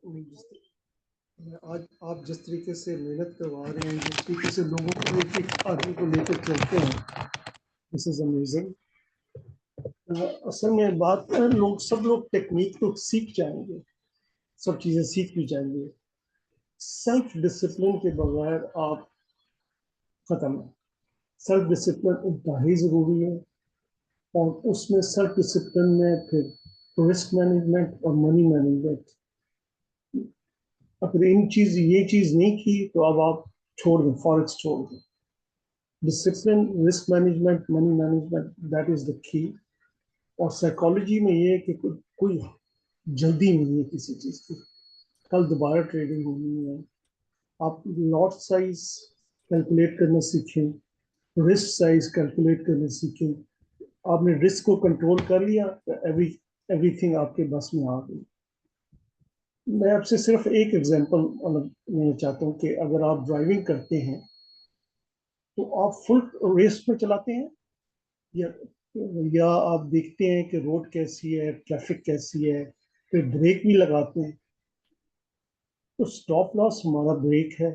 आज आप जिस तरीके से मेहनत करवा रहे हैं, जिस तरीके से लोगों को एक एक आदमी को लेकर चलते हैं, दिस इज अमेजिंग। असल में बात है, सब लोग टेक्निक तो सीख जाएंगे, सब चीजें सीख भी जाएंगे। सेल्फ डिसिप्लिन के बगैर आप खत्म है। सेल्फ डिसिप्लिन इतना ही जरूरी है, और उसमें सेल्फ डिसिप्लिन में फिर रिस्क मैनेजमेंट और मनी मैनेजमेंट, अगर ये चीज नहीं की तो अब आप छोड़ दें, फॉरेक्स छोड़ दें। Discipline, risk management, money management, that is the key. और साइकोलॉजी में ये है कि कोई जल्दी नहीं है किसी चीज की। कल दोबारा ट्रेडिंग होनी है। आप लॉट साइज कैलकुलेट करना सीखें, रिस्क साइज कैलकुलेट करना सीखें। आपने रिस्क को कंट्रोल कर लिया तो एवरीथिंग आपके बस में आ गई। मैं आपसे सिर्फ एक एग्जांपल लेना चाहता हूँ कि अगर आप ड्राइविंग करते हैं तो आप फुल रेस में चलाते हैं, या या आप देखते हैं कि रोड कैसी है, ट्रैफिक कैसी है, फिर ब्रेक भी लगाते हैं। तो स्टॉप लॉस हमारा ब्रेक है।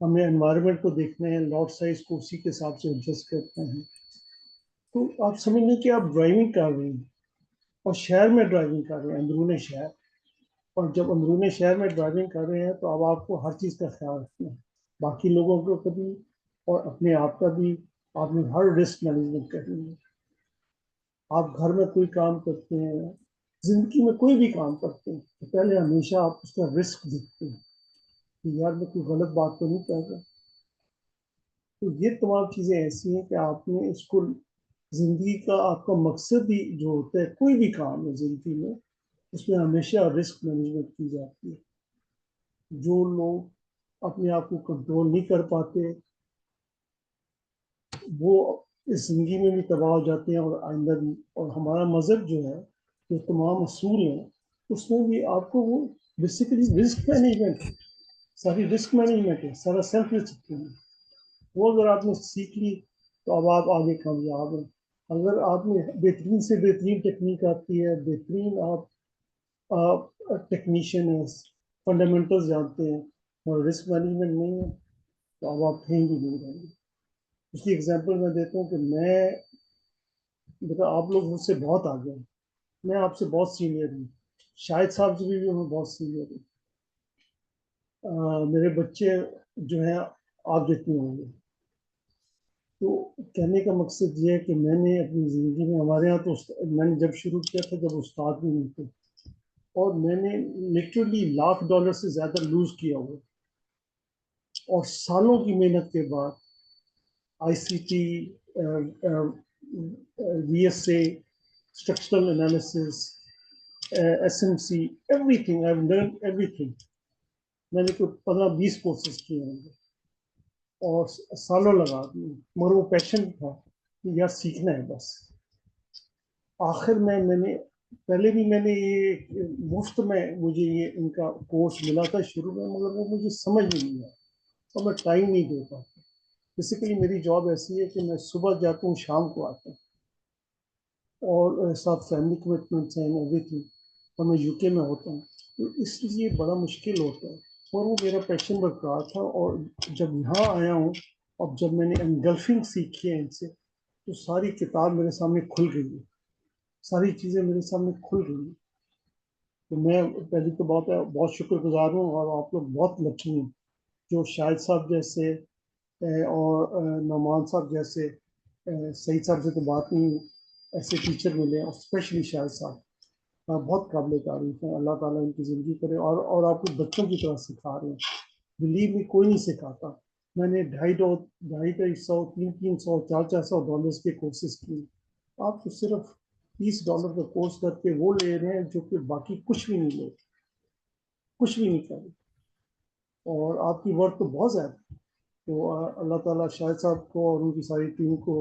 हमें एनवायरनमेंट को देखना है, लॉट साइज को उसी के हिसाब से एडजस्ट करते हैं। तो आप समझ लें कि आप ड्राइविंग कर रहे हैं, और शहर में ड्राइविंग कर रहे हैं, अंदरूनी शहर। और जब अंदरूनी शहर में ड्राइविंग कर रहे हैं तो अब आपको हर चीज़ का ख्याल रखना है, बाकी लोगों को भी और अपने आप का भी। आपने हर रिस्क मैनेजमेंट करनी है। आप घर में कोई काम करते हैं, जिंदगी में कोई भी काम करते हैं, तो पहले हमेशा आप उसका रिस्क देखते हैं कि यार मैं कोई गलत बात तो नहीं कर रहा। तो ये तमाम चीज़ें ऐसी हैं कि आपने इसको, जिंदगी का आपका मकसद ही जो होता है, कोई भी काम है जिंदगी में, उसमें हमेशा रिस्क मैनेजमेंट की जाती है। जो लोग अपने आप को कंट्रोल नहीं कर पाते, वो इस जिंदगी में भी तबाह हो जाते हैं और आइंदा भी। और हमारा मजहब जो है, जो तमाम असूल हैं, उसमें भी आपको वो बेसिकली रिस्क मैनेजमेंट है, सारी रिस्क मैनेजमेंट है, सारा सेल्फ डिसिप्लिन है। वो अगर आपने सीख ली तो अब आप आगे कामयाब हैं। अगर आपने बेहतरीन से बेहतरीन टेक्निक आती है, बेहतरीन आप टेक्नीशियन है, फंडामेंटल्स जानते हैं, और रिस्क मैनेजमेंट नहीं है, तो अब आप कहीं भी नहीं रहेंगे। उसकी एग्जांपल मैं देता हूँ कि देखो आप लोग मुझसे बहुत आगे हैं, मैं आपसे बहुत सीनियर हूँ, शायद साहब से भी मैं बहुत सीनियर हूँ। मेरे बच्चे जो हैं आप जितने होंगे। तो कहने का मकसद ये है कि मैंने अपनी ज़िंदगी में, हमारे यहाँ तो मैंने जब शुरू किया था जब उस्ताद भी नहीं थे, और मैंने लिटरली $1,00,000 से ज़्यादा लूज़ किया हुआ। और सालों की मेहनत के बाद ICT, VSA, structural analysis, SMC, everything, I have learn everything. मैंने कोई 15-20 कोर्सेज किए होंगे और सालों लगा दिए, मगर वो पैशन था कि यार सीखना है बस। आखिर में मैंने, पहले भी मैंने ये मुफ्त में मुझे ये इनका कोर्स मिला था शुरू में, मगर वो मुझे समझ में नहीं आया और मैं टाइम नहीं दे पाता। बेसिकली मेरी जॉब ऐसी है कि मैं सुबह जाता हूँ, शाम को आता हूँ, और साथ फैमिली कमिटमेंट्स हैं, एवरीथिंग, और मैं यूके में होता हूँ, तो इसलिए बड़ा मुश्किल होता है। और वो मेरा पैशन बरकरार था, और जब यहाँ आया हूँ, अब जब मैंने एनगल्फिंग सीखी है इनसे, तो सारी किताब मेरे सामने खुल गई है, सारी चीज़ें मेरे सामने खुल गई हैं। तो मैं पहले तो बहुत बहुत शुक्रगुजार हूँ, और आप लोग बहुत लकी हैं जो शाहिद साहब जैसे और नौमान साहब जैसे, सईद साहब से तो बात नहीं, ऐसे टीचर मिले, और स्पेशली शाहिद साहब बहुत काबिल तारीफ है। अल्लाह ताला इनकी ज़िंदगी करे, और आपको बच्चों की तरह सिखा रहे हैं। बिलीव में कोई नहीं सिखाता। मैंने 250, 300, 400 के कोर्सेज किए। आप तो सिर्फ $30 का कोर्स करके वो ले रहे हैं, जो कि बाकी कुछ भी नहीं ले, कुछ भी नहीं कर रहे, और आपकी वर्क तो बहुत ज़्यादा है। तो अल्लाह ताला शाहिद साहब को और उनकी सारी टीम को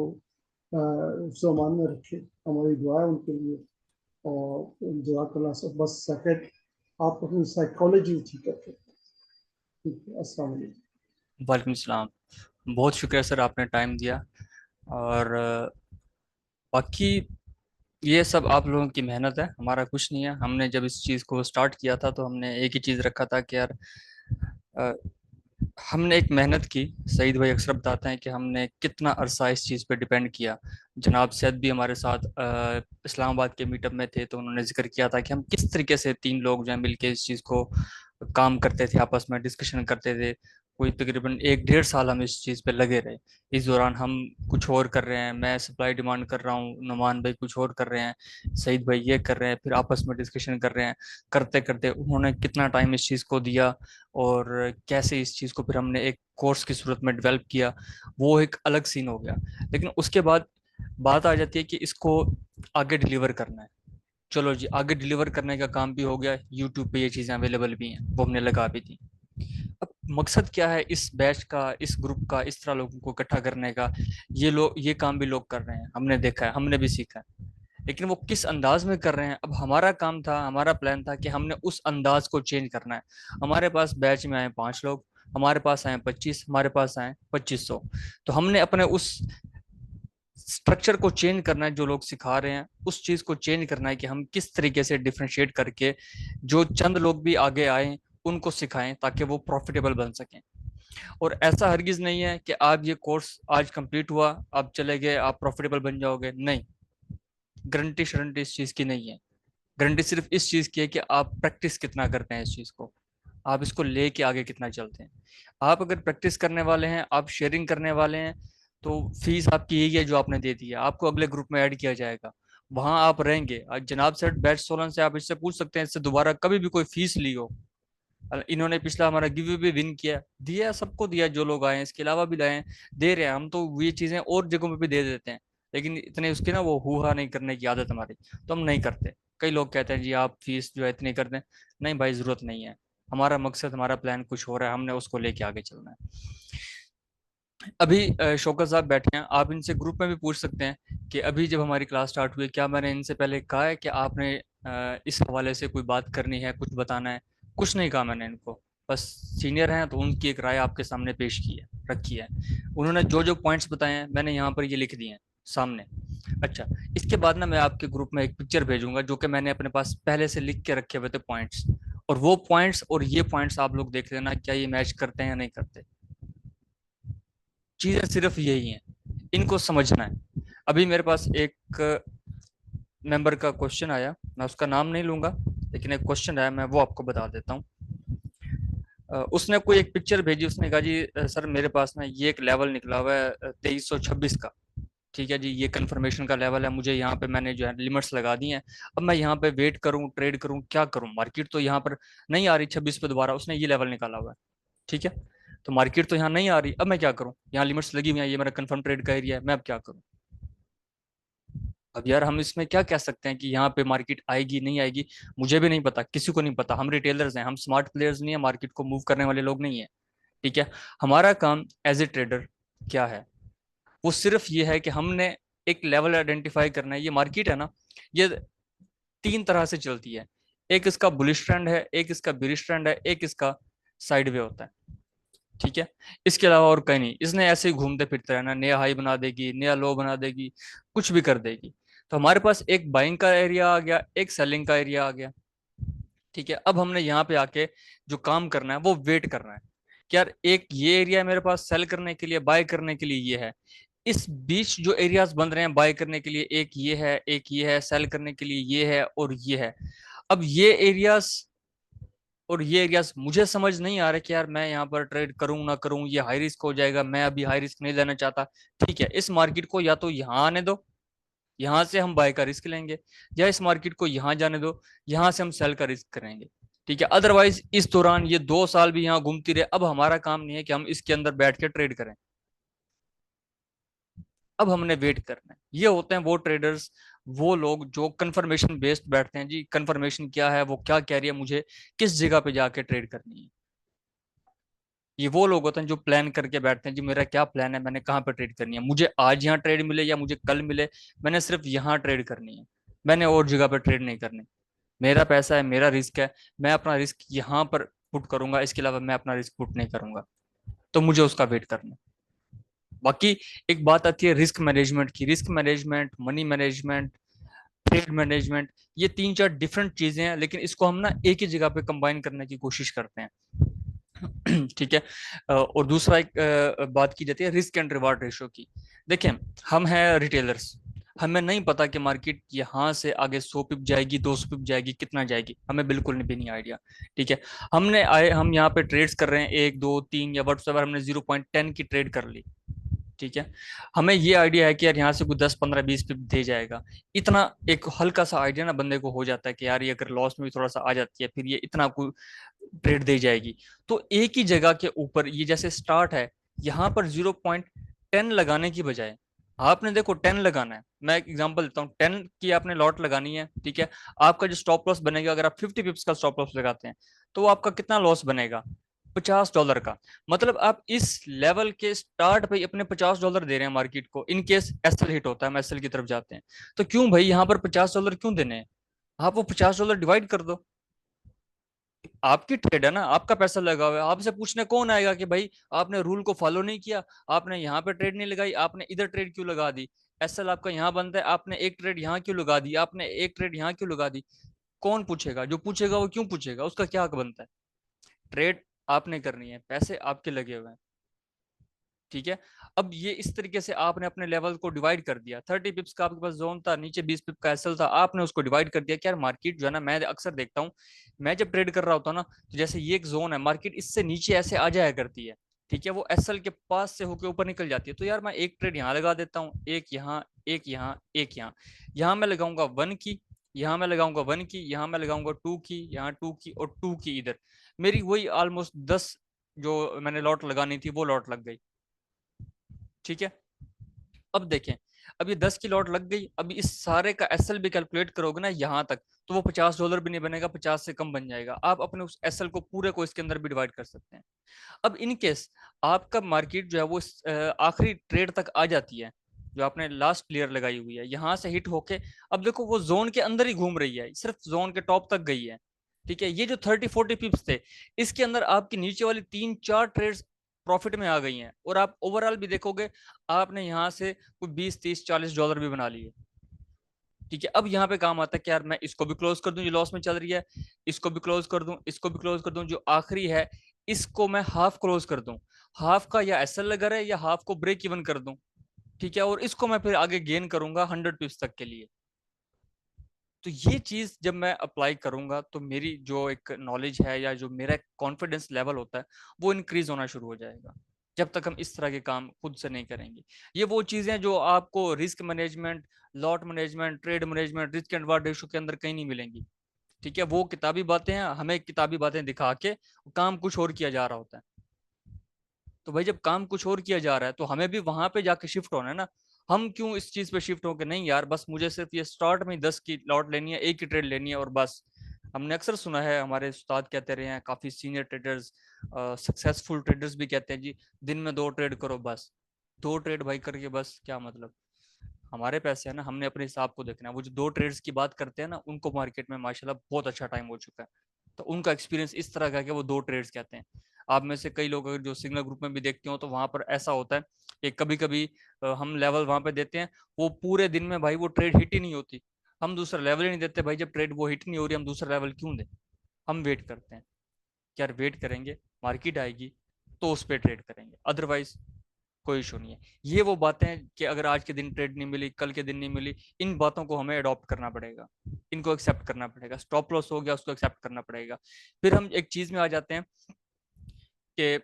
सामान में रखे, हमारी दुआ है उनके लिए। और जज़ाकल्लाह से बस सेकंड, आप अपनी साइकोलॉजी ठीक करके। ठीक है, अस्सलाम वालेकुम। वालेकुम सलाम। बहुत शुक्रिया सर, आपने टाइम दिया। और बाकी ये सब आप लोगों की मेहनत है, हमारा कुछ नहीं है। हमने जब इस चीज़ को स्टार्ट किया था तो हमने एक ही चीज़ रखा था कि यार अ, हमने एक मेहनत की। सईद भाई अक्सर बताते हैं कि हमने कितना अरसा इस चीज़ पे डिपेंड किया। जनाब सैद भी हमारे साथ इस्लामाबाद के मीटअप में थे, तो उन्होंने जिक्र किया था कि हम किस तरीके से तीन लोग जो है मिलके इस चीज़ को काम करते थे, आपस में डिस्कशन करते थे। कोई तकरीबन 1 डेढ़ साल हम इस चीज़ पे लगे रहे। इस दौरान हम कुछ और कर रहे हैं, मैं सप्लाई डिमांड कर रहा हूँ, नुमान भाई कुछ और कर रहे हैं, सईद भाई ये कर रहे हैं, फिर आपस में डिस्कशन कर रहे हैं। करते करते उन्होंने कितना टाइम इस चीज़ को दिया और कैसे इस चीज़ को फिर हमने एक कोर्स की सूरत में डेवलप किया, वो एक अलग सीन हो गया। लेकिन उसके बाद बात आ जाती है कि इसको आगे डिलीवर करना है। चलो जी, आगे डिलीवर करने का काम भी हो गया, यूट्यूब पे ये चीज़ें अवेलेबल भी हैं, वो हमने लगा भी दी। अब मकसद क्या है इस बैच का, इस ग्रुप का, इस तरह लोगों को इकट्ठा करने का? ये लोग, ये काम भी लोग कर रहे हैं, हमने देखा है, हमने भी सीखा है। लेकिन वो किस अंदाज में कर रहे हैं, अब हमारा काम था, हमारा प्लान था कि हमने उस अंदाज को चेंज करना है। हमारे पास बैच में आए 5 लोग, हमारे पास आए 25, हमारे पास आए 2500। तो हमने अपने उस स्ट्रक्चर को चेंज करना है, जो लोग सिखा रहे हैं उस चीज को चेंज करना है कि हम किस तरीके से डिफ्रेंशिएट करके जो चंद लोग भी आगे आए उनको सिखाएं ताकि वो प्रॉफिटेबल बन सकें। और ऐसा हरगिज नहीं है कि आप ये कोर्स आज कंप्लीट हुआ, आप चले गए, आप प्रॉफिटेबल बन जाओगे, नहीं। गारंटी शरंटी इस चीज की नहीं है। गारंटी सिर्फ इस चीज की है कि आप प्रैक्टिस कितना करते हैं इस चीज को, आप इसको लेके आगे कितना चलते हैं। आप अगर प्रैक्टिस करने वाले हैं, आप शेयरिंग करने वाले हैं, तो फीस आपकी यही है जो आपने दे दी है, आपको अगले ग्रुप में ऐड किया जाएगा, वहां आप रहेंगे। आज जनाब सेठ बैच सोलन से आप इससे पूछ सकते हैं, इससे दोबारा कभी भी कोई फीस ली हो। इन्होंने पिछला हमारा गिव भी विन किया, दिया, सबको दिया, जो लोग आए हैं इसके अलावा भी लाए हैं, दे रहे हैं। हम तो ये चीजें और जगहों पे भी दे देते हैं, लेकिन इतने उसकी ना वो हुआ नहीं करने की आदत हमारी, तो हम नहीं करते। कई लोग कहते हैं जी आप फीस जो है इतनी कर दें, नहीं भाई जरूरत नहीं है। हमारा मकसद, हमारा प्लान कुछ हो रहा है, हमने उसको लेके आगे चलना है। अभी शौकत साहब बैठे हैं, आप इनसे ग्रुप में भी पूछ सकते हैं कि अभी जब हमारी क्लास स्टार्ट हुई, क्या मैंने इनसे पहले कहा है कि आपने इस हवाले से कोई बात करनी है, कुछ बताना है? कुछ नहीं कहा मैंने इनको। बस सीनियर हैं तो उनकी एक राय आपके सामने पेश की है, रखी है। उन्होंने जो जो पॉइंट्स बताए हैं मैंने यहाँ पर ये लिख दिए हैं सामने। अच्छा, इसके बाद ना मैं आपके ग्रुप में एक पिक्चर भेजूंगा जो कि मैंने अपने पास पहले से लिख के रखे हुए थे पॉइंट्स, और वो पॉइंट्स और ये पॉइंट्स आप लोग देख लेना क्या ये मैच करते हैं या नहीं करते। चीजें सिर्फ यही हैं, इनको समझना है। अभी मेरे पास एक मेंबर का क्वेश्चन आया, मैं उसका नाम नहीं लूंगा, लेकिन एक क्वेश्चन आया, मैं वो आपको बता देता हूँ। उसने कोई एक पिक्चर भेजी, उसने कहा जी सर मेरे पास ना ये एक लेवल निकला हुआ है 2326 का। ठीक है जी, ये कंफर्मेशन का लेवल है, मुझे यहाँ पे मैंने जो है लिमिट्स लगा दी हैं। अब मैं यहाँ पे वेट करूँ, ट्रेड करूँ, क्या करूँ? मार्केट तो यहाँ पर नहीं आ रही 26 पे, दोबारा उसने ये लेवल निकाला हुआ है। ठीक है, तो मार्केट तो यहाँ नहीं आ रही, अब मैं क्या करूँ? यहाँ लिमिट्स लगी हुई है, ये मेरा कंफर्म ट्रेड का एरिया है, मैं अब क्या करूँ? अब यार हम इसमें क्या कह सकते हैं कि यहाँ पे मार्केट आएगी नहीं आएगी? मुझे भी नहीं पता, किसी को नहीं पता। हम रिटेलर्स हैं, हम स्मार्ट प्लेयर्स नहीं है, मार्केट को मूव करने वाले लोग नहीं है। ठीक है, हमारा काम एज ए ट्रेडर क्या है? वो सिर्फ ये है कि हमने एक लेवल आइडेंटिफाई करना है। ये मार्केट है ना, ये 3 तरह से चलती है। एक इसका बुलिश ट्रेंड है, एक इसका बिरिश ट्रेंड है, एक इसका साइड वे होता है। ठीक है, इसके अलावा और कहीं नहीं। इसने ऐसे ही घूमते फिरते रहना, नया हाई बना देगी, नया लो बना देगी, कुछ भी कर देगी। तो हमारे पास एक बाइंग का एरिया आ गया, एक सेलिंग का एरिया आ गया। ठीक है, अब हमने यहाँ पे आके जो काम करना है वो वेट करना है कि यार एक ये एरिया मेरे पास सेल करने के लिए, बाय करने के लिए ये है। इस बीच जो एरियाज बन रहे हैं बाय करने के लिए, एक ये है, एक ये है, सेल करने के लिए ये है और ये है। अब ये एरियाज और ये एरियाज मुझे समझ नहीं आ रहा कि यार मैं यहाँ पर ट्रेड करूं ना करूं, ये हाई रिस्क हो जाएगा, मैं अभी हाई रिस्क नहीं लेना चाहता। ठीक है, इस मार्केट को या तो यहाँ आने दो, यहाँ से हम बाय का रिस्क लेंगे, या इस मार्केट को यहाँ जाने दो, यहाँ से हम सेल का रिस्क करेंगे। ठीक है, अदरवाइज इस दौरान ये 2 साल भी यहाँ घूमती रहे, अब हमारा काम नहीं है कि हम इसके अंदर बैठ के ट्रेड करें। अब हमने वेट करना है। ये होते हैं वो ट्रेडर्स, वो लोग जो कंफर्मेशन बेस्ड बैठते हैं जी, कंफर्मेशन क्या है, वो क्या कह रही है, मुझे किस जगह पे जाके ट्रेड करनी है। ये वो लोग होते हैं जो प्लान करके बैठते हैं जी, मेरा क्या प्लान है, मैंने कहाँ पे ट्रेड करनी है, मुझे आज यहाँ ट्रेड मिले या मुझे कल मिले, मैंने सिर्फ यहाँ ट्रेड करनी है, मैंने और जगह पे ट्रेड नहीं करनी। मेरा पैसा है, मेरा रिस्क है, मैं अपना रिस्क यहाँ पर पुट करूंगा, इसके अलावा मैं अपना रिस्क पुट नहीं करूंगा। तो मुझे उसका वेट करना है। बाकी एक बात आती है रिस्क मैनेजमेंट की, risk management, money management, trade management, ये 3-4 डिफरेंट चीजें हैं, लेकिन इसको हम ना एक ही जगह पे कंबाइन करने की कोशिश करते हैं। ठीक है। और दूसरा एक बात की जाती है रिस्क एंड रिवार्ड रेशो की। देखें, हम हैं रिटेलर्स, हमें नहीं पता कि मार्केट यहाँ से आगे 100 पिप जाएगी, 200 पिप जाएगी, कितना जाएगी, हमें बिल्कुल भी नहीं आइडिया। ठीक है। हम यहाँ पे ट्रेड्स कर रहे हैं 1 2 3 या व्हाट्सएवर, हमने 0.10 की ट्रेड कर ली। ठीक है। हमें ये आइडिया है कि यार यहाँ से कोई 10 15 20 पिप दे जाएगा, इतना एक हल्का सा आइडिया ना बंदे को हो जाता है कि यार ये अगर लॉस में भी थोड़ा सा आ जाती है, फिर ये इतना कोई ट्रेड दे जाएगी। तो एक ही जगह के ऊपर ये जैसे स्टार्ट है, यहाँ पर 0.10 लगाने की बजाय आपने देखो 10 लगाना है। मैं एक एग्जांपल देता हूँ, 10 की आपने लॉट लगानी है। ठीक है। आपका जो स्टॉप लॉस बनेगा, अगर आप 50 पिप्स का स्टॉप लॉस लगाते हैं, तो आपका कितना लॉस बनेगा? $50 का। मतलब आप इस लेवल के स्टार्ट पे अपने $50 दे रहे हैं मार्केट को, इन केस एसएल हिट होता है, हम एसएल की तरफ जाते हैं। तो क्यों भाई यहाँ पर $50 क्यों देने हैं? आप वो $50 डिवाइड कर दो। आपकी ट्रेड है ना, आपका पैसा लगा हुआ है, आपसे पूछने कौन आएगा कि भाई आपने रूल को फॉलो नहीं किया, आपने यहाँ पे ट्रेड नहीं लगाई, आपने इधर ट्रेड क्यों लगा दी? एसएल आपका यहाँ बनता है, आपने एक ट्रेड यहाँ क्यों लगा दी, आपने एक ट्रेड यहाँ क्यों लगा दी? कौन पूछेगा? जो पूछेगा वो क्यों पूछेगा? उसका क्या हक बनता है? ट्रेड आपने करनी है, पैसे आपके लगे हुए हैं। ठीक है। अब ये इस तरीके से आपने अपने लेवल को डिवाइड कर दिया। 30 पिप्स का आपके पास जोन था, नीचे 20 पिप का एसएल था, आपने उसको डिवाइड कर दिया कि यार मार्केट जो है ना, मैं अक्सर देखता हूँ, मैं जब ट्रेड कर रहा होता हूँ ना, तो जैसे ये एक जोन है, मार्केट इससे नीचे ऐसे आ जाया करती है। ठीक है। वो एसएल के पास से होकर ऊपर निकल जाती है, तो यार मैं एक ट्रेड यहाँ लगा देता हूँ, एक यहाँ, एक यहाँ, एक यहाँ। यहाँ मैं लगाऊंगा 1 की, यहाँ मैं लगाऊंगा 1 की, यहाँ मैं लगाऊंगा 2 की, यहाँ 2 की और 2 की इधर। मेरी वही ऑलमोस्ट 10 जो मैंने लॉट लगानी थी वो लॉट लग गई। ठीक है। अब देखें, अब ये 10 की लॉट लग गई, अब इस सारे का एसएल भी कैलकुलेट करोगे ना यहाँ तक, तो वो $50 भी नहीं बनेगा, 50 से कम बन जाएगा। आप अपने उस एसएल को पूरे को इसके अंदर भी डिवाइड कर सकते हैं। अब इन केस आपका मार्केट जो है वो आखिरी ट्रेड तक आ जाती है, जो आपने लास्ट क्लियर लगाई हुई है, यहाँ से हिट होके अब देखो वो जोन के अंदर ही घूम रही है, सिर्फ जोन के टॉप तक गई है। ठीक है। ये जो 30-40 पिप्स थे, इसके अंदर आपकी नीचे वाली 3-4 ट्रेड्स प्रॉफिट में आ गई हैं, और आप ओवरऑल भी देखोगे, आपने यहाँ से कोई 20 30 $40 भी बना लिए। ठीक है। अब यहाँ पे काम आता है कि यार मैं इसको भी क्लोज कर दूं जो लॉस में चल रही है, इसको भी क्लोज कर दूं, इसको भी क्लोज कर दूं, जो आखिरी है इसको मैं हाफ क्लोज कर दूं। हाफ का या एसएल लगा रहे या हाफ को ब्रेक इवन कर दूं। ठीक है। और इसको मैं फिर आगे गेन करूंगा 100 पिप्स तक के लिए। तो ये चीज जब मैं अप्लाई करूंगा, तो मेरी जो एक नॉलेज है या जो मेरा कॉन्फिडेंस लेवल होता है, वो इंक्रीज होना शुरू हो जाएगा, जब तक हम इस तरह के काम खुद से नहीं करेंगे। ये वो चीजें जो आपको risk management, lot management, trade management, risk and reward ratio के अंदर कहीं नहीं मिलेंगी। ठीक है। वो किताबी बातें हैं, हमें किताबी बातें दिखा के काम कुछ और किया जा रहा होता है। तो भाई जब काम कुछ और किया जा रहा है, तो हमें भी वहां पे जाके शिफ्ट होना है ना। हम क्यों इस चीज पे शिफ्ट होके, नहीं यार बस मुझे सिर्फ ये स्टार्ट में 10 की लॉट लेनी है, एक की ट्रेड लेनी है और बस। हमने अक्सर सुना है, हमारे उस्ताद कहते रहे हैं, काफी सीनियर ट्रेडर्स, सक्सेसफुल ट्रेडर्स भी कहते हैं जी, दिन में 2 ट्रेड करो बस। 2 ट्रेड भाई करके बस क्या मतलब? हमारे पैसे है ना, हमने अपने हिसाब को देखना है। वो जो 2 ट्रेड्स की बात करते हैं ना, उनको मार्केट में माशाल्लाह बहुत अच्छा टाइम हो चुका है। तो उनका एक्सपीरियंस इस तरह का है कि वो 2 ट्रेड्स कहते हैं। आप में से कई लोग अगर जो सिग्नल ग्रुप में भी देखते हो, तो वहां पर ऐसा होता है कि कभी कभी हम लेवल वहां पे देते हैं, वो पूरे दिन में भाई वो ट्रेड हिट ही नहीं होती। हम दूसरा लेवल ही नहीं देते भाई, जब ट्रेड वो हिट नहीं हो रही हम दूसरा लेवल क्यों दें? हम वेट करते हैं कि यार वेट करेंगे, मार्केट आएगी तो उस पर ट्रेड करेंगे, अदरवाइज कोई इशू नहीं है। ये वो बातें हैं कि अगर आज के दिन ट्रेड नहीं मिली, कल के दिन नहीं मिली, इन बातों को हमें अडॉप्ट करना पड़ेगा, इनको एक्सेप्ट करना पड़ेगा। स्टॉप लॉस हो गया, उसको एक्सेप्ट करना पड़ेगा। फिर हम एक चीज में आ जाते हैं कि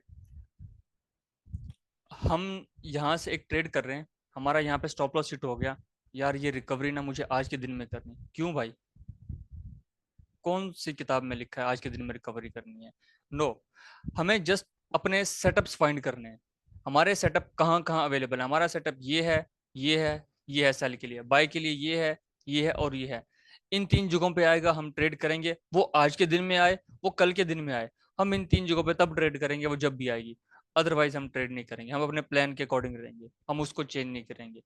हम यहाँ से एक ट्रेड कर रहे हैं, हमारा यहाँ पे स्टॉप लॉस हिट हो गया, यार ये रिकवरी ना मुझे आज के दिन में करनी। क्यों भाई? कौन सी किताब में लिखा है आज के दिन में रिकवरी करनी है? नो। हमें जस्ट अपने सेटअप्स फाइंड करने हैं। हमारे सेटअप कहाँ कहाँ अवेलेबल है? हमारा सेटअप ये है, ये है, ये है सेल के लिए, बाय के लिए ये है, ये है और ये है। इन 3 जगहों पे आएगा, हम ट्रेड करेंगे। वो आज के दिन में आए, वो कल के दिन में आए, हम इन 3 जगहों पे तब ट्रेड करेंगे, वो जब भी आएगी। अदरवाइज हम ट्रेड नहीं करेंगे, हम अपने प्लान के अकॉर्डिंग रहेंगे, हम उसको चेंज नहीं करेंगे।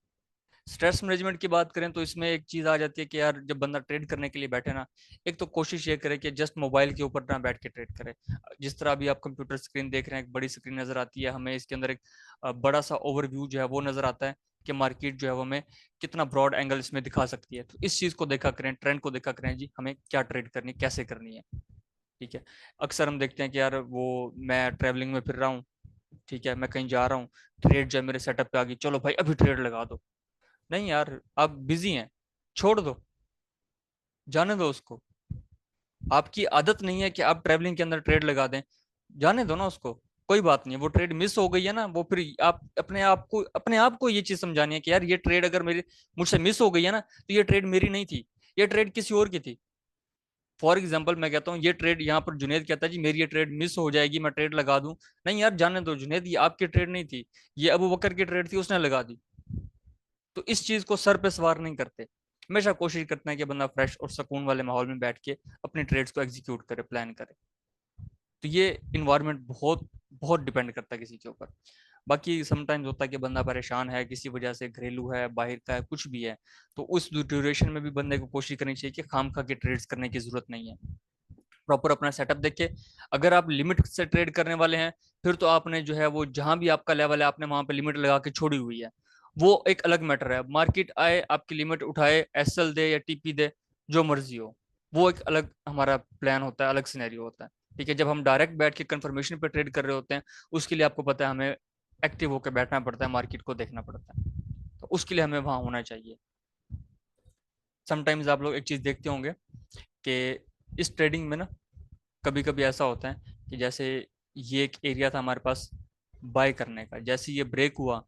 स्ट्रेस मैनेजमेंट की बात करें तो इसमें एक चीज आ जाती है कि यार जब बंदा ट्रेड करने के लिए बैठे ना, एक तो कोशिश ये करे कि जस्ट मोबाइल के ऊपर ना बैठ के ट्रेड करे। जिस तरह अभी आप कंप्यूटर स्क्रीन देख रहे हैं, एक बड़ी स्क्रीन नजर आती है हमें, इसके अंदर एक बड़ा सा ओवरव्यू जो है वो नजर आता है। कि मार्केट जो है वो हमें कितना ब्रॉड एंगल इसमें दिखा सकती है। तो इस चीज को देखा करें, ट्रेंड को देखा करें जी, हमें क्या ट्रेड करनी, कैसे करनी है। ठीक है। अक्सर हम देखते हैं कि यार वो मैं ट्रेवलिंग में फिर रहा हूँ, ठीक है, मैं कहीं जा रहा हूँ, ट्रेड जो है मेरे सेटअप पे आ गई, चलो भाई अभी ट्रेड लगा दो। नहीं यार, आप बिजी हैं, छोड़ दो, जाने दो उसको। आपकी आदत नहीं है कि आप ट्रेवलिंग के अंदर ट्रेड लगा दें, जाने दो ना उसको। कोई बात नहीं, वो ट्रेड मिस हो गई है ना, वो फिर आप अपने आप को ये चीज समझानी है कि यार ये ट्रेड अगर मेरी मुझसे मिस हो गई है ना, तो ये ट्रेड मेरी नहीं थी, ये ट्रेड किसी और की थी। फॉर एग्जाम्पल मैं कहता हूँ ये ट्रेड, यहाँ पर जुनेद कहता है जी मेरी ये ट्रेड मिस हो जाएगी, मैं ट्रेड लगा दूं। नहीं यार, जाने दो जुनेद, ये आपकी ट्रेड नहीं थी, ये अबू बकर की ट्रेड थी, उसने लगा दी। तो इस चीज को सर पे सवार नहीं करते, हमेशा कोशिश करते हैं कि बंदा फ्रेश और सुकून वाले माहौल में बैठ के अपने ट्रेड्स को एग्जीक्यूट करे, प्लान करे। तो ये इन्वायरमेंट बहुत बहुत डिपेंड करता है किसी के ऊपर। बाकी समटाइम्स होता है कि बंदा परेशान है किसी वजह से, घरेलू है, बाहर का है, कुछ भी है, तो उस ड्यूरेशन में भी बंदे को कोशिश करनी चाहिए कि खाम खा के ट्रेड्स करने की जरूरत नहीं है। प्रॉपर अपना सेटअप देखे। अगर आप लिमिट से ट्रेड करने वाले हैं, फिर तो आपने जो है वो जहां भी आपका लेवल है आपने वहां पे लिमिट लगा के छोड़ी हुई है, वो एक अलग मैटर है। मार्केट आए, आपकी लिमिट उठाए, एसएल दे या टीपी दे, जो मर्जी हो, वो एक अलग हमारा प्लान होता है, अलग सिनेरियो होता है। ठीक है, जब हम डायरेक्ट बैठ के कंफर्मेशन पे ट्रेड कर रहे होते हैं, उसके लिए आपको पता है हमें एक्टिव होकर बैठना पड़ता है, मार्केट को देखना पड़ता है, तो उसके लिए हमें वहां होना चाहिए। समटाइम्स आप लोग एक चीज देखते होंगे कि इस ट्रेडिंग में ना कभी कभी ऐसा होता है कि जैसे ये एक एरिया था हमारे पास बाय करने का, जैसे ये ब्रेक हुआ,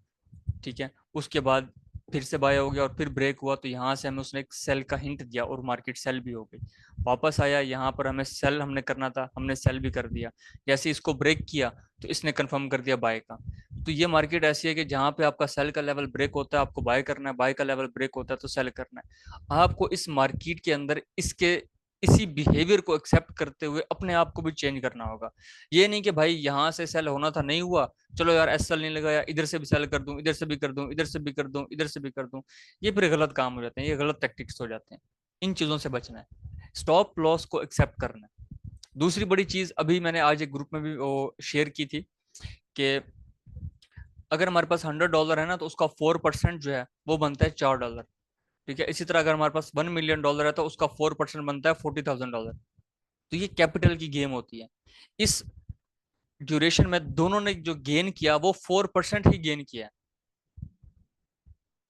ठीक है, उसके बाद फिर से बाय हो गया और फिर ब्रेक हुआ, तो यहाँ से हमें उसने एक सेल का हिंट दिया और मार्केट सेल भी हो गई। वापस आया यहाँ पर, हमें सेल हमने करना था, हमने सेल भी कर दिया। जैसे इसको ब्रेक किया तो इसने कंफर्म कर दिया बाय का। तो ये मार्केट ऐसी है कि जहां पे आपका सेल का लेवल ब्रेक होता है आपको बाय करना है, बाय का लेवल ब्रेक होता है तो सेल करना है। आपको इस मार्केट के अंदर इसके इसी बिहेवियर को एक्सेप्ट करते हुए अपने आप को भी चेंज करना होगा। ये नहीं कि भाई यहाँ से सेल होना था नहीं हुआ, चलो यार एस सेल नहीं लगाया, इधर से भी सेल कर दूं, इधर से भी कर दूं, इधर से भी कर दूं, इधर से भी कर दूं। ये फिर गलत काम हो जाते हैं, ये गलत टैक्टिक्स हो जाते हैं। इन चीजों से बचना है, स्टॉप लॉस को एक्सेप्ट करना है। दूसरी बड़ी चीज अभी मैंने आज एक ग्रुप में भी वो शेयर की थी कि अगर हमारे पास $100 है ना, तो उसका 4% जो है वो बनता है $4। ठीक है, इसी तरह अगर हमारे पास $1 मिलियन है तो उसका 4% बनता है $40,000। तो ये कैपिटल की गेम होती है। इस ड्यूरेशन में दोनों ने जो गेन किया वो 4% ही गेन किया है।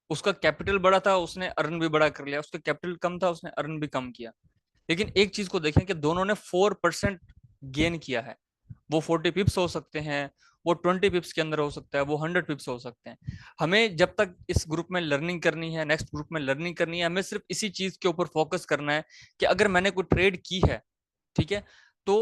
उसका कैपिटल बड़ा था, उसने अर्न भी बड़ा कर लिया, उसका कैपिटल कम था, उसने अर्न भी कम किया। लेकिन एक चीज को देखें कि दोनों ने 4% गेन किया है। वो 40 पिप्स हो सकते हैं, वो 20 पिप्स के अंदर हो सकता है, वो 100 पिप्स हो सकते हैं। हमें जब तक इस ग्रुप में लर्निंग करनी है, नेक्स्ट ग्रुप में लर्निंग करनी है, हमें सिर्फ इसी चीज के ऊपर फोकस करना है कि अगर मैंने कोई ट्रेड की है, ठीक है, तो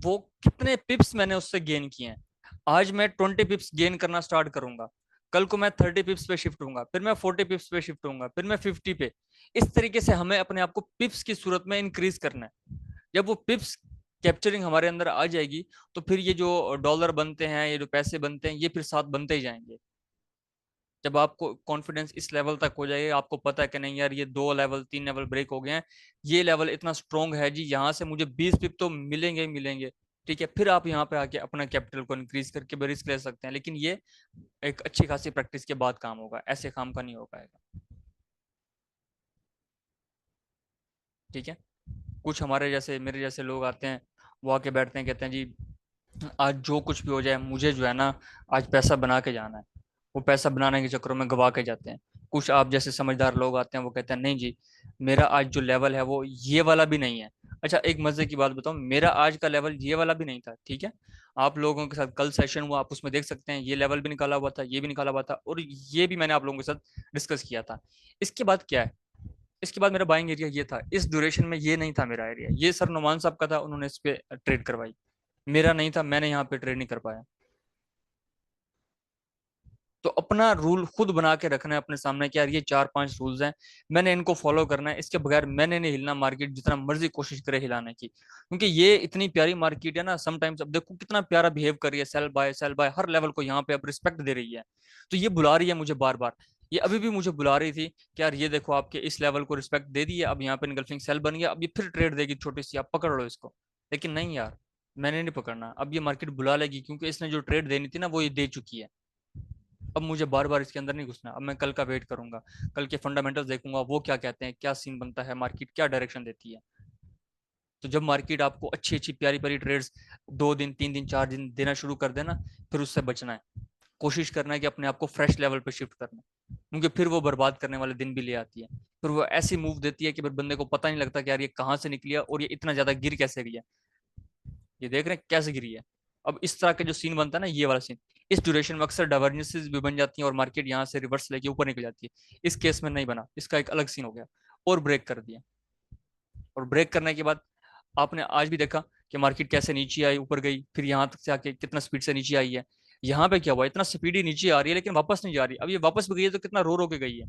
वो कितने पिप्स मैंने उससे गेन किए हैं। आज मैं 20 पिप्स गेन करना स्टार्ट करूंगा, कल को मैं 30 पिप्स पे शिफ्ट होऊंगा, फिर मैं 40 पिप्स पे शिफ्ट होऊंगा, फिर मैं 50 पे। इस तरीके से हमें अपने आप को पिप्स की सूरत में इंक्रीज करना है। जब वो पिप्स कैप्चरिंग हमारे अंदर आ जाएगी, तो फिर ये जो डॉलर बनते हैं, ये जो पैसे बनते हैं, ये फिर साथ बनते ही जाएंगे। जब आपको कॉन्फिडेंस इस लेवल तक हो जाएगा, आपको पता है कि नहीं यार ये 2 लेवल 3 लेवल ब्रेक हो गए हैं, ये लेवल इतना स्ट्रोंग है जी, यहाँ से मुझे 20 पिप तो मिलेंगे ही मिलेंगे। ठीक है, फिर आप यहाँ पे आके अपना कैपिटल को इंक्रीज करके भी रिस्क ले सकते हैं, लेकिन ये एक अच्छी खासी प्रैक्टिस के बाद काम होगा, ऐसे काम का नहीं हो पाएगा। ठीक है। कुछ हमारे जैसे मेरे जैसे लोग आते हैं, वो आके बैठते हैं, कहते हैं जी आज जो कुछ भी हो जाए मुझे जो है ना आज पैसा बना के जाना है। वो पैसा बनाने के चक्करों में गवा के जाते हैं। कुछ आप जैसे समझदार लोग आते हैं, वो कहते हैं नहीं जी, मेरा आज जो लेवल है वो ये वाला भी नहीं है। अच्छा, एक मजे की बात बताऊं, मेरा आज का लेवल ये वाला भी नहीं था। ठीक है, आप लोगों के साथ कल सेशन हुआ, आप उसमें देख सकते हैं, ये लेवल भी निकाला हुआ था, ये भी निकाला हुआ था, और ये भी मैंने आप लोगों के साथ डिस्कस किया था। इसके बाद क्या है, इसके बाद मेरा बाइंग एरिया ये था, इस ड्यूरेशन में ये नहीं था मेरा एरिया, ये सर नुमान साहब का था, उन्होंने इस पे ट्रेड करवाई, मेरा नहीं था, मैंने यहाँ पे ट्रेड नहीं कर पाया। तो अपना रूल खुद बना के रखना है अपने सामने कि यार ये 4-5 रूल्स हैं, मैंने इनको फॉलो करना है, इसके बगैर मैंने नहीं हिलना, मार्केट जितना मर्जी कोशिश करे हिलाने की, क्योंकि ये इतनी प्यारी मार्केट है ना। समटाइम्स अब देखो कितना प्यारा बिहेव कर रही है, सेल बाय हर लेवल को यहाँ पे अब रिस्पेक्ट दे रही है। तो ये बुला रही है मुझे बार बार, ये अभी भी मुझे बुला रही थी कि यार ये देखो आपके इस लेवल को रिस्पेक्ट दे दी है, अब यहाँ पे इनगल्फिंग सेल बन गया, अब ये फिर ट्रेड देगी छोटी सी, आप पकड़ लो इसको। लेकिन नहीं यार, मैंने नहीं पकड़ना, अब ये मार्केट बुला लेगी, क्योंकि इसने जो ट्रेड देनी थी ना वो ये दे चुकी है। अब मुझे बार बार इसके अंदर नहीं घुसना, अब मैं कल का वेट करूंगा, कल के फंडामेंटल्स देखूंगा वो क्या कहते हैं, क्या सीन बनता है, मार्केट क्या डायरेक्शन देती है। तो जब मार्केट आपको अच्छी अच्छी प्यारी प्यारी ट्रेड्स 2 दिन 3 दिन 4 दिन देना शुरू कर देना, फिर उससे बचना है। कोशिश करना है कि अपने आप को फ्रेश लेवल पे शिफ्ट करना है, क्योंकि फिर वो बर्बाद करने वाले दिन भी ले आती है। फिर वो ऐसी मूव देती है कि फिर बंदे को पता नहीं लगता कि यार ये कहाँ से निकली है और ये इतना ज्यादा गिर कैसे गया। ये देख रहे हैं कैसे गिरी है। अब इस तरह के जो सीन बनता है ना, ये वाला सीन, इस ड्यूरेशन में अक्सर डाइवर्जेंसेस भी बन जाती हैं और मार्केट यहाँ से रिवर्स लेके ऊपर निकल जाती है। इस केस में नहीं बना, इसका एक अलग सीन हो गया और ब्रेक कर दिया। और ब्रेक करने के बाद आपने आज भी देखा कि मार्केट कैसे नीचे आई ऊपर गई, फिर यहाँ तक से आके कितना स्पीड से नीचे आई है। यहाँ पे क्या हुआ, इतना स्पीड ही नीचे आ रही है लेकिन वापस नहीं जा रही। अब ये वापस भी गई है तो कितना रो रो के गई है।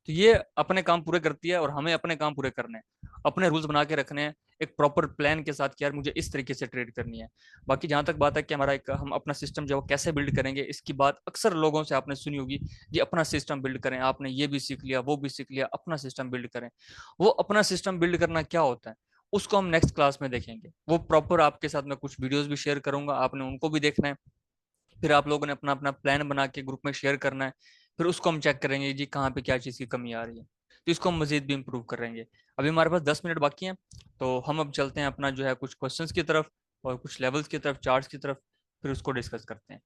तो ये अपने काम पूरे करती है और हमें अपने काम पूरे करने हैं, अपने रूल्स बना के रखने हैं एक प्रॉपर प्लान के साथ कि यार मुझे इस तरीके से ट्रेड करनी है। बाकी जहां तक बात है कि हमारा एक हम अपना सिस्टम जो कैसे बिल्ड करेंगे, इसकी बात अक्सर लोगों से आपने सुनी होगी, जी अपना सिस्टम बिल्ड करें, आपने ये भी सीख लिया वो भी सीख लिया, अपना सिस्टम बिल्ड करें। वो अपना सिस्टम बिल्ड करना क्या होता है उसको हम नेक्स्ट क्लास में देखेंगे। वो प्रॉपर आपके साथ मैं कुछ वीडियोस भी शेयर करूंगा, आपने उनको भी देखना है। फिर आप लोगों ने अपना अपना प्लान बना के ग्रुप में शेयर करना है। फिर उसको हम चेक करेंगे जी कहाँ पे क्या चीज़ की कमी आ रही है, तो इसको हम मजीद भी इम्प्रूव करेंगे। अभी हमारे पास 10 मिनट बाकी हैं, तो हम अब चलते हैं अपना जो है कुछ क्वेश्चंस की तरफ और कुछ लेवल्स की तरफ, चार्ट्स की तरफ, फिर उसको डिस्कस करते हैं।